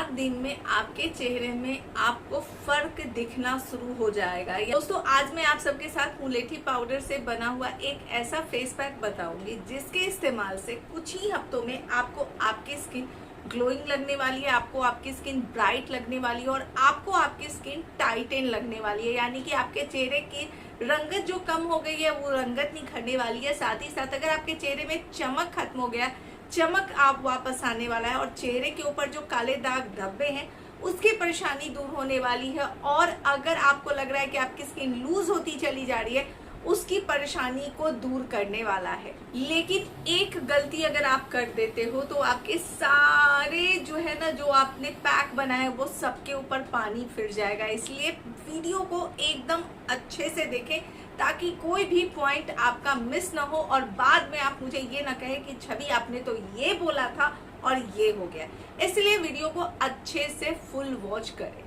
7 दिन में आपके चेहरे में आपको फर्क दिखना शुरू हो जाएगा। दोस्तों आज मैं आप सबके साथ मुलेठी पाउडर से बना हुआ एक ऐसा फेस पैक बताऊंगी जिसके इस्तेमाल से कुछ ही हफ्तों में आपको आपकी स्किन ग्लोइंग लगने वाली है, आपको आपकी स्किन ब्राइट लगने वाली है और आपको आपकी स्किन टाइटन लगने वाली है। यानी कि आपके चेहरे की रंगत जो कम हो गई है वो रंगत निखरने वाली है। साथ ही साथ अगर आपके चेहरे में चमक खत्म हो गया, चमक आप वापस आने वाला है और चेहरे के ऊपर जो काले दाग धब्बे हैं उसकी परेशानी दूर होने वाली है। और अगर आपको लग रहा है कि आपकी स्किन लूज होती चली जा रही है उसकी परेशानी को दूर करने वाला है। लेकिन एक गलती अगर आप कर देते हो तो आपके सारे जो है ना, जो आपने पैक बनाए वो सबके ऊपर पानी फिर जाएगा। इसलिए वीडियो को एकदम अच्छे से देखें ताकि कोई भी पॉइंट आपका मिस ना हो और बाद में आप मुझे ये ना कहें कि छवि आपने तो ये बोला था और ये हो गया। इसलिए वीडियो को अच्छे से फुल वॉच करें।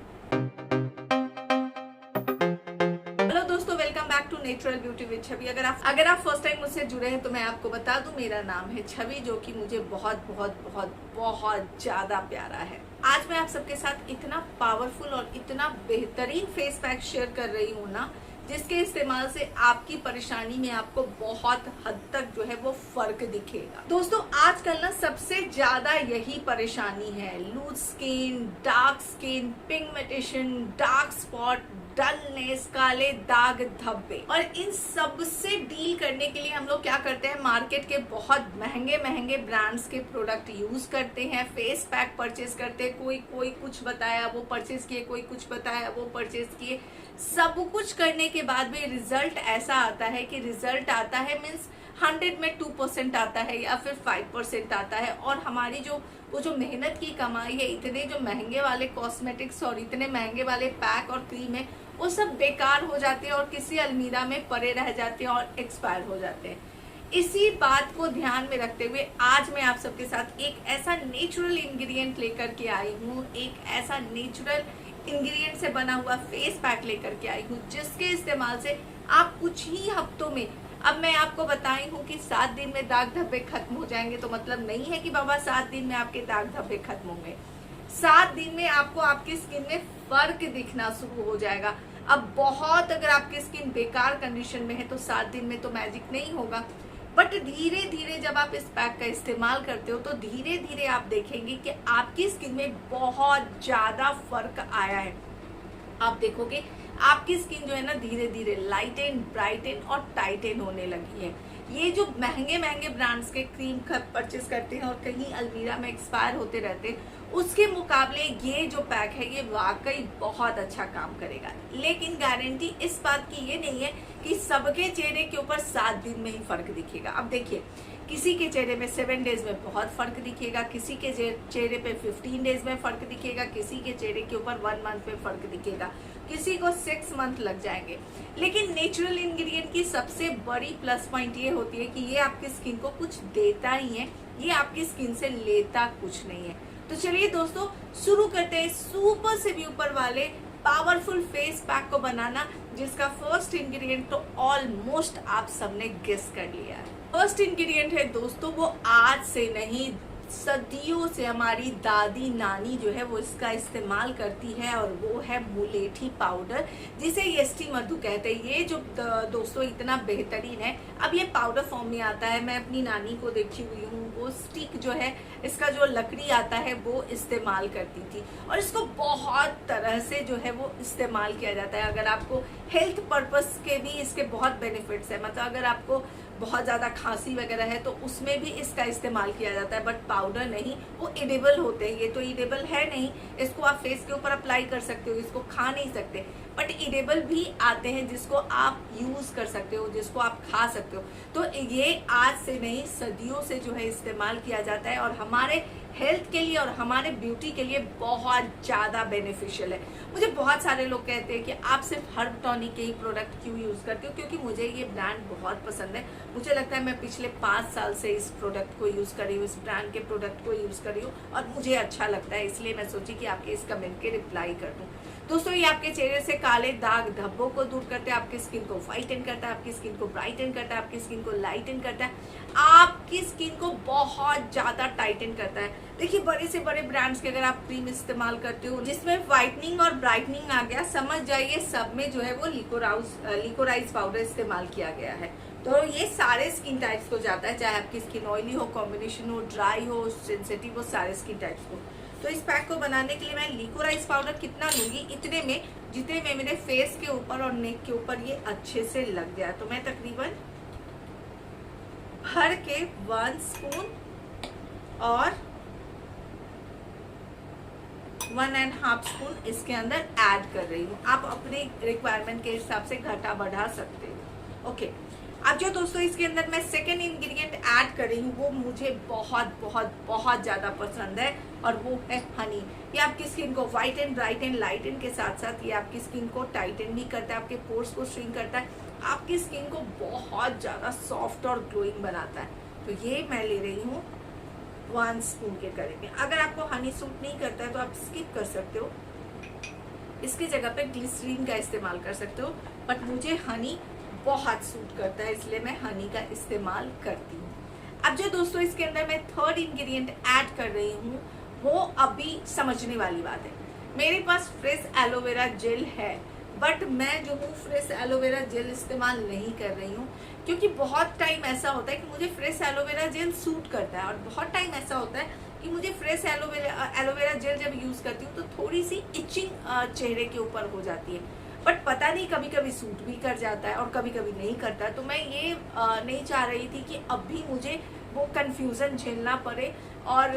Welcome back to natural beauty with Chhavi. अगर आप फर्स्ट टाइम मुझसे जुड़े हैं तो मैं आपको बता दूं मेरा नाम है छवि, जो कि मुझे बहुत बहुत बहुत बहुत ज्यादा प्यारा है। आज मैं आप सबके साथ इतना पावरफुल और इतना बेहतरीन फेस पैक शेयर कर रही हूँ ना, जिसके इस्तेमाल से आपकी परेशानी में आपको बहुत हद तक जो है वो फर्क दिखेगा। दोस्तों आजकल ना सबसे ज्यादा यही परेशानी है, loose skin, dark skin, pigmentation, dark spot, dullness, काले दाग धब्बे। और इन सब से डील करने के लिए हम लोग क्या करते हैं, मार्केट के बहुत महंगे महंगे ब्रांड्स के प्रोडक्ट यूज करते हैं, फेस पैक परचेज करते हैं। कोई कुछ बताया वो परचेज किए, कोई कुछ बताया वो परचेज किए। सब कुछ करने के बाद भी रिजल्ट ऐसा आता है कि रिजल्ट आता है मीन्स 100 में 2% आता है या फिर 5% आता है। और हमारी वो जो मेहनत की कमाई है, इतने जो महंगे वाले कॉस्मेटिक्स और इतने महंगे वाले पैक और क्रीम है, वो सब बेकार हो जाते हैं और किसी अलमीरा में पड़े रह जाते हैं और एक्सपायर हो जाते हैं। इसी बात को ध्यान में रखते हुए आज मैं आप सबके साथ एक ऐसा नेचुरल इंग्रेडिएंट लेकर के आई हूँ, एक ऐसा नेचुरल इंग्रेडिएंट से बना हुआ फेस पैक लेकर के आई हूँ जिसके इस्तेमाल से आप कुछ ही हफ्तों में, अब मैं आपको बताई हूँ कि 7 दिन में दाग धब्बे खत्म हो जाएंगे, तो मतलब नहीं है कि बाबा 7 दिन में आपके दाग धब्बे खत्म होंगे। 7 दिन में आपको आपकी स्किन में फर्क दिखना शुरू हो जाएगा। अब बहुत अगर आपकी स्किन बेकार कंडीशन में है तो 7 दिन में तो मैजिक नहीं होगा, बट धीरे धीरे जब आप इस पैक का इस्तेमाल करते हो तो धीरे धीरे आप देखेंगे कि आपकी स्किन में बहुत ज्यादा फर्क आया है। आप देखोगे आपकी स्किन जो है ना धीरे धीरे लाइटन, ब्राइटन और टाइटन होने लगी है। ये जो महंगे महंगे ब्रांड्स के क्रीम परचेस करते हैं और कहीं अलमीरा में एक्सपायर होते रहते हैं, उसके मुकाबले ये जो पैक है ये वाकई बहुत अच्छा काम करेगा। लेकिन गारंटी इस बात की ये नहीं है कि सबके चेहरे के ऊपर 7 दिन में ही फर्क दिखेगा। अब देखिए, किसी के चेहरे में 7 डेज में बहुत फर्क दिखेगा, किसी के चेहरे पे 15 डेज में फर्क दिखेगा, किसी के चेहरे के ऊपर 1 मंथ में फर्क दिखेगा, किसी को 6 मंथ लग जाएंगे। लेकिन नेचुरल इंग्रेडिएंट की सबसे बड़ी प्लस पॉइंट ये होती है कि ये आपकी स्किन को कुछ देता ही है, ये आपकी स्किन से लेता कुछ नहीं है। तो चलिए दोस्तों शुरू करते हैं सुपर से भी ऊपर वाले पावरफुल फेस पैक को बनाना, जिसका फर्स्ट इंग्रेडिएंट तो ऑलमोस्ट आप सबने गेस कर लिया है। फर्स्ट इंग्रेडिएंट है दोस्तों, वो आज से नहीं सदियों से हमारी दादी नानी जो है वो इसका इस्तेमाल करती है और वो है मुलेठी पाउडर, जिसे यष्टि मधु कहते हैं। ये जो दोस्तों इतना बेहतरीन है, अब ये पाउडर फॉर्म में आता है। मैं अपनी नानी को देखी हुई हूँ, वो स्टिक जो है इसका जो लकड़ी आता है वो इस्तेमाल करती थी और इसको बहुत तरह से जो है वो इस्तेमाल किया जाता है। अगर आपको हेल्थ पर्पस के भी इसके बहुत बेनिफिट्स है, मतलब अगर आपको बहुत ज़्यादा खांसी वगैरह है तो उसमें भी इसका इस्तेमाल किया जाता है, बट पाउडर नहीं, वो एडिबल होते हैं। ये तो एडिबल है नहीं, इसको आप फेस के ऊपर अप्लाई कर सकते हो, इसको खा नहीं सकते, बट एडिबल भी आते हैं जिसको आप यूज कर सकते हो, जिसको आप खा सकते हो। तो ये आज से नहीं सदियों से जो है इस्तेमाल किया जाता है और हमारे हेल्थ के लिए और हमारे ब्यूटी के लिए बहुत ज़्यादा बेनिफिशियल है। मुझे बहुत सारे लोग कहते हैं कि आप सिर्फ हर्ब टॉनिक के ही प्रोडक्ट क्यों यूज़ करते हो, क्योंकि मुझे ये ब्रांड बहुत पसंद है। मुझे लगता है मैं पिछले 5 साल से इस प्रोडक्ट को यूज़ कर रही हूँ, इस ब्रांड के प्रोडक्ट को यूज़ कर रही हूँ और मुझे अच्छा लगता है, इसलिए मैं सोची कि आपके इस कमेंट के रिप्लाई कर दूँ। दोस्तों ये आपके चेहरे से काले दाग धब्बों को दूर करता है, आपकी स्किन को व्हाइटन करता है, आपकी स्किन को ब्राइटन करता है, आपकी स्किन को लाइटन करता है, आपकी स्किन को बहुत ज्यादा टाइटन करता है। देखिए बड़े से बड़े ब्रांड्स के अगर आप क्रीम इस्तेमाल करते हो जिसमें व्हाइटनिंग और ब्राइटनिंग आ गया, समझ जाइए सब में जो है वो लिकोराइज पाउडर इस्तेमाल किया गया है। तो ये सारे स्किन टाइप्स को जाता है, चाहे आपकी स्किन ऑयली हो, कॉम्बिनेशन हो, ड्राई हो, सेंसिटिव हो, सारे स्किन टाइप्स को। तो इस पैक को बनाने के लिए मैं लिकोराइज पाउडर कितना लूंगी, इतने में जितने में मेरे फेस के ऊपर और नेक के ऊपर ये अच्छे से लग जाए। तो मैं तकरीबन भर के 1 स्पून और 1.5 स्पून इसके अंदर ऐड कर रही हूँ। आप अपने रिक्वायरमेंट के हिसाब से घटा बढ़ा सकते हो। ओके, अब जो दोस्तों इसके अंदर मैं सेकेंड इंग्रेडिएंट ऐड कर रही हूँ वो मुझे बहुत बहुत बहुत ज्यादा पसंद है और वो है हनी। ये आपकी स्किन को व्हाइटन, ब्राइटन, लाइटन के साथ साथ ये आपकी स्किन को टाइटन भी करता है, आपके पोर्स को श्रिंक करता है, आपकी स्किन को बहुत ज्यादा सॉफ्ट और ग्लोइंग बनाता है। तो ये मैं ले रही हूँ 1 स्पून के करीब में। अगर आपको हनी सूट नहीं करता है तो आप स्किप कर सकते हो, इसकी जगह पे ग्लिसरीन का इस्तेमाल कर सकते हो, बट मुझे हनी बहुत सूट करता है इसलिए मैं हनी का इस्तेमाल करती हूँ। अब जो दोस्तों इसके अंदर मैं थर्ड इंग्रेडिएंट ऐड कर रही हूँ वो अभी समझने वाली बात है। मेरे पास फ्रेश एलोवेरा जेल है, बट मैं जो हूँ फ्रेश एलोवेरा जेल इस्तेमाल नहीं कर रही हूँ क्योंकि बहुत टाइम ऐसा होता है कि मुझे फ्रेश एलोवेरा जेल सूट करता है और बहुत टाइम ऐसा होता है कि मुझे फ्रेश एलोवेरा जेल जब यूज करती हूँ तो थोड़ी सी इचिंग चेहरे के ऊपर हो जाती है, बट पता नहीं कभी कभी सूट भी कर जाता है और कभी कभी नहीं करता है। तो मैं ये नहीं चाह रही थी कि अभी मुझे वो कंफ्यूजन झेलना पड़े और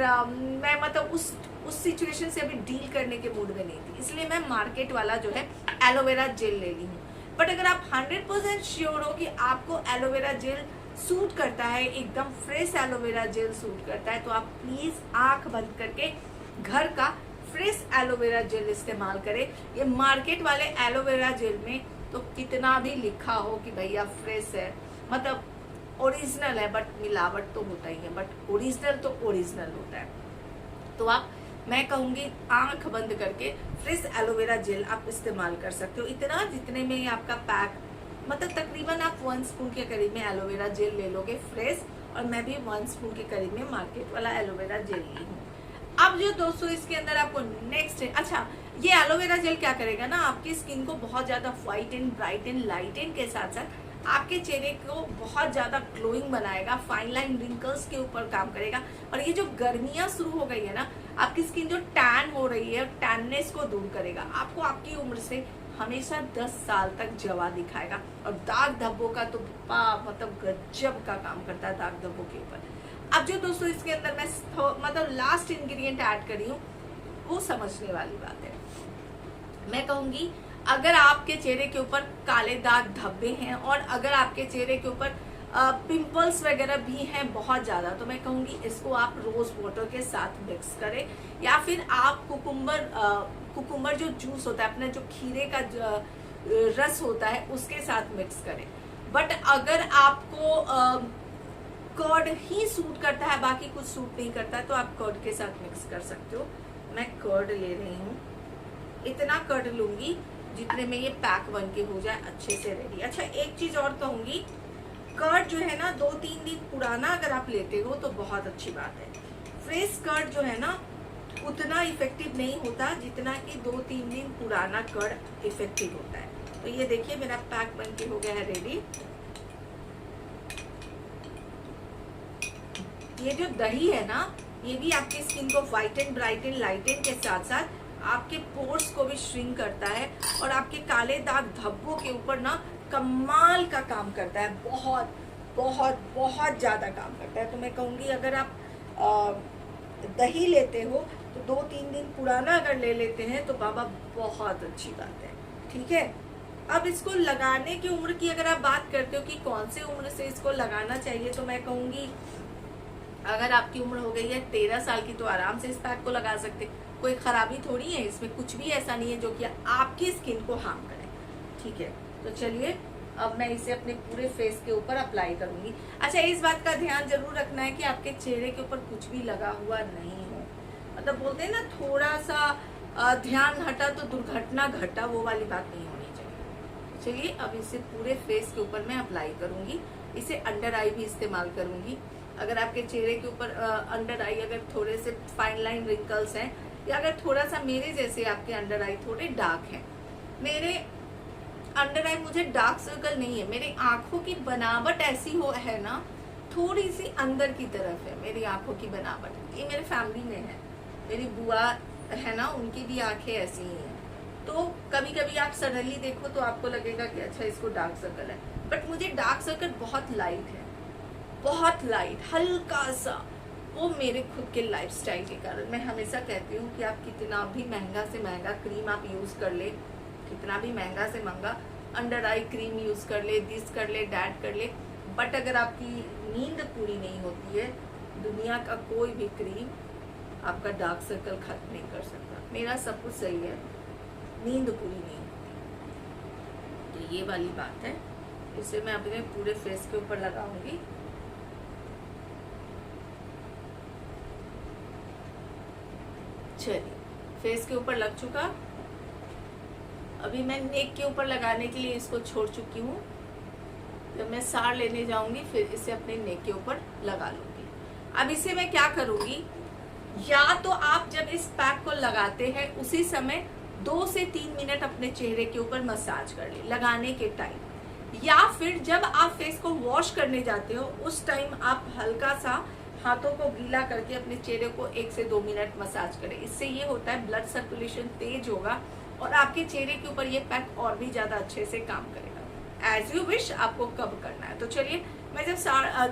मैं मतलब उस सिचुएशन से अभी डील करने के मूड में नहीं थी, इसलिए मैं मार्केट वाला जो है एलोवेरा जेल ले ली हूँ। बट अगर आप 100% श्योर हो कि आपको एलोवेरा जेल सूट करता है, एकदम फ्रेश एलोवेरा जेल सूट करता है, तो आप प्लीज आंख बंद करके घर का फ्रेश एलोवेरा जेल इस्तेमाल करें। ये मार्केट वाले एलोवेरा जेल में तो कितना भी लिखा हो कि भैया फ्रेश है, मतलब ओरिजिनल है, बट मिलावट तो होता ही है, बट ओरिजिनल तो ओरिजिनल होता है। तो आप, मैं कहूँगी आंख बंद करके फ्रेश एलोवेरा जेल आप इस्तेमाल कर सकते हो, इतना जितने में आपका पैक, मतलब तकरीबन आप 1 स्पून के करीब में एलोवेरा जेल ले लोगे फ्रेश, और मैं भी 1 स्पून के करीब में मार्केट वाला एलोवेरा जेल ली हूँ। अब जो दोस्तों इसके अंदर आपको नेक्स्ट है, अच्छा ये एलोवेरा जेल क्या करेगा ना, आपकी स्किन को बहुत ज्यादा व्हाइटन, ब्राइटन, लाइटन के साथ साथ आपके चेहरे को बहुत ज्यादा ग्लोइंग बनाएगा, फाइन लाइन रिंकल्स के ऊपर काम करेगा। और ये जो गर्मियां शुरू हो गई है ना, आपकी स्किन जो टैन हो रही है, टैननेस को दूर करेगा, आपको आपकी उम्र से हमेशा 10 साल तक जवा दिखाएगा। और दाग धब्बों का तो मतलब गजब का काम करता है दाग धब्बों के ऊपर। अब जो दोस्तों इसके अंदर मैं मतलब लास्ट इंग्रेडिएंट ऐड करी हूँ वो समझने वाली बात है। मैं कहूंगी अगर आपके चेहरे के ऊपर काले दाग धब्बे हैं और अगर आपके चेहरे के ऊपर पिंपल्स वगैरह भी हैं बहुत ज्यादा, तो मैं कहूंगी इसको आप रोज वाटर के साथ मिक्स करें, या फिर आप कुकुम्बर जो जूस होता है, अपना जो खीरे का रस होता है उसके साथ मिक्स करें। बट अगर आपको कर्ड ही सूट करता है, बाकी कुछ सूट नहीं करता है, तो आप कर्ड के साथ मिक्स कर सकते हो। मैं कर्ड ले रही हूँ, इतना कर्ड लूंगी जितने में ये पैक बन के हो जाए अच्छे से रेडी। अच्छा एक चीज और कहूंगी, कर्ड जो है ना 2-3 दिन पुराना अगर आप लेते हो तो बहुत अच्छी बात है। फ्रेश कर्ड जो है ना उतना इफेक्टिव नहीं होता जितना कि 2-3 दिन पुराना कर्ड इफेक्टिव होता है। तो ये देखिए मेरा पैक बन के हो गया है रेडी। ये जो दही है ना, ये भी आपकी स्किन को व्हाइटन, ब्राइटन, लाइटन के साथ साथ आपके पोर्स को भी श्रिंक करता है और आपके काले दाग धब्बों के ऊपर ना कमाल का काम करता है, बहुत बहुत बहुत ज्यादा काम करता है। तो मैं कहूँगी अगर आप दही लेते हो तो 2-3 दिन पुराना अगर ले लेते हैं तो बाबा बहुत अच्छी बात है, ठीक है। अब इसको लगाने की उम्र की अगर आप बात करते हो कि कौन से उम्र से इसको लगाना चाहिए, तो मैं कहूँगी अगर आपकी उम्र हो गई है 13 साल की तो आराम से इस पैक को लगा सकते, कोई खराबी थोड़ी है इसमें, कुछ भी ऐसा नहीं है जो कि आपकी स्किन को हार्म करे, ठीक है। तो चलिए अब मैं इसे अपने पूरे फेस के ऊपर अप्लाई करूंगी। अच्छा इस बात का ध्यान जरूर रखना है कि आपके चेहरे के ऊपर कुछ भी लगा हुआ नहीं हो, मतलब बोलते हैं ना थोड़ा सा ध्यान हटा तो दुर्घटना घटा, वो वाली बात नहीं होनी चाहिए। चलिए अब इसे पूरे फेस के ऊपर मैं अप्लाई करूंगी। इसे अंडर आई भी इस्तेमाल करूंगी। अगर आपके चेहरे के ऊपर अंडर आई अगर थोड़े से फाइन लाइन रिंकल्स हैं, या अगर थोड़ा सा मेरे जैसे आपके अंडर आई थोड़े डार्क हैं, मेरे अंडर आई मुझे डार्क सर्कल नहीं है, मेरी आंखों की बनावट ऐसी हो है ना, थोड़ी सी अंदर की तरफ है मेरी आंखों की बनावट। ये मेरे फैमिली में है, मेरी बुआ है ना, उनकी भी आंखें ऐसी ही हैं। तो कभी कभी आप सडनली देखो तो आपको लगेगा कि अच्छा इसको डार्क सर्कल है, बट मुझे डार्क सर्कल बहुत लाइट है, बहुत लाइट, हल्का सा। वो मेरे खुद के लाइफस्टाइल के कारण। मैं हमेशा कहती हूँ कि आप कितना भी महंगा से महंगा क्रीम आप यूज कर ले, कितना भी महंगा से महंगा अंडर आई क्रीम यूज कर ले, दिस कर ले, डैट कर ले, बट अगर आपकी नींद पूरी नहीं होती है, दुनिया का कोई भी क्रीम आपका डार्क सर्कल खत्म नहीं कर सकता। मेरा सब कुछ सही है, नींद पूरी नहीं होती। तो ये वाली बात है। इसे मैं अपने पूरे फेस के ऊपर लगाऊंगी। चलिए फेस के ऊपर लग चुका। अभी मैं नेक के ऊपर लगाने के लिए इसको छोड़ चुकी हूँ। जब मैं सार लेने जाऊंगी फिर इसे अपने नेक के ऊपर लगा लूंगी। अब इसे मैं क्या करूंगी, या तो आप जब इस पैक को लगाते हैं उसी समय 2 से 3 मिनट अपने चेहरे के ऊपर मसाज कर ले लगाने के टाइम, या फिर जब आप फेस को वॉश करने जाते हो उस टाइम आप हल्का सा हाथों को गीला करके अपने चेहरे को 1 से 2 मिनट मसाज करें। इससे ये होता है ब्लड सर्कुलेशन तेज होगा और आपके चेहरे के ऊपर ये पैक और भी ज्यादा अच्छे से काम करेगा। एज यू विश आपको कब करना है। तो चलिए मैं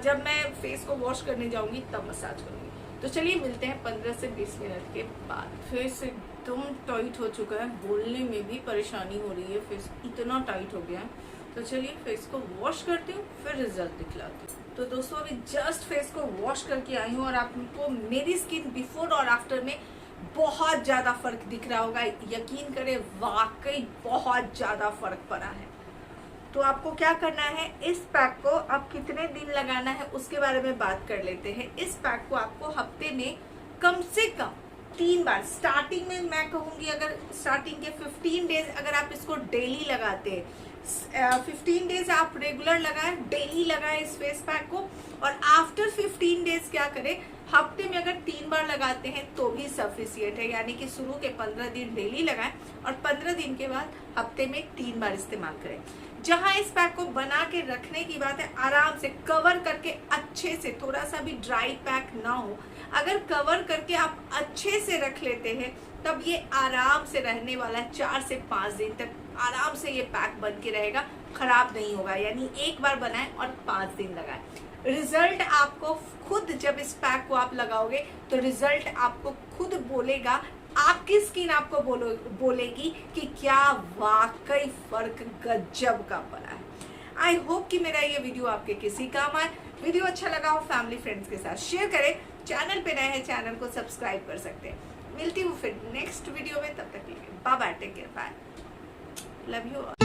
जब मैं फेस को वॉश करने जाऊंगी तब मसाज करूंगी। तो चलिए मिलते हैं 15 से 20 मिनट के बाद। फेस एकदम टाइट हो चुका है, बोलने में भी परेशानी हो रही है, फेस इतना टाइट हो गया है। तो चलिए फेस को वॉश करती हूँ फिर रिजल्ट दिखलाती हूँ। तो दोस्तों अभी जस्ट फेस को वॉश करके आई हूँ और आपको मेरी स्किन बिफोर और आफ्टर में बहुत ज्यादा फर्क दिख रहा होगा। यकीन करें वाकई बहुत ज्यादा फर्क पड़ा है। तो आपको क्या करना है, इस पैक को अब कितने दिन लगाना है उसके बारे में बात कर लेते हैं। इस पैक को आपको हफ्ते में कम से कम 3 बार, स्टार्टिंग में मैं कहूंगी अगर स्टार्टिंग के 15 डेज अगर आप इसको डेली लगाते हैं, 15 डेज आप रेगुलर लगाएं, डेली लगाएं इस फेस पैक को, और आफ्टर 15 डेज क्या करें, हफ्ते में अगर 3 बार लगाते हैं तो भी सफिशिएंट है। यानी कि शुरू के 15 दिन डेली लगाएं और 15 दिन के बाद हफ्ते में 3 बार इस्तेमाल करें। जहां इस पैक को बना के रखने की बात है, आराम से कवर करके अच्छे से, थोड़ा सा भी ड्राई पैक ना हो, अगर कवर करके आप अच्छे से रख लेते हैं तब ये आराम से रहने वाला है। 4 से 5 दिन तक आराम से ये पैक बन के रहेगा, खराब नहीं होगा। यानी एक बार बनाएं और 5 दिन लगाएं। रिजल्ट आपको खुद, जब इस पैक को आप लगाओगे तो रिजल्ट आपको खुद बोलेगा, आपकी स्किन आपको बोलेगी कि क्या वाकई फर्क गजब का पड़ा है। आई होप कि मेरा ये वीडियो आपके किसी काम आए। वीडियो अच्छा लगा हो फैमिली फ्रेंड्स के साथ शेयर करें। चैनल पे नए हैं चैनल को सब्सक्राइब कर सकते हैं। मिलती हूँ फिर नेक्स्ट वीडियो में, तब तक के लिए bye bye, take care, bye, love you.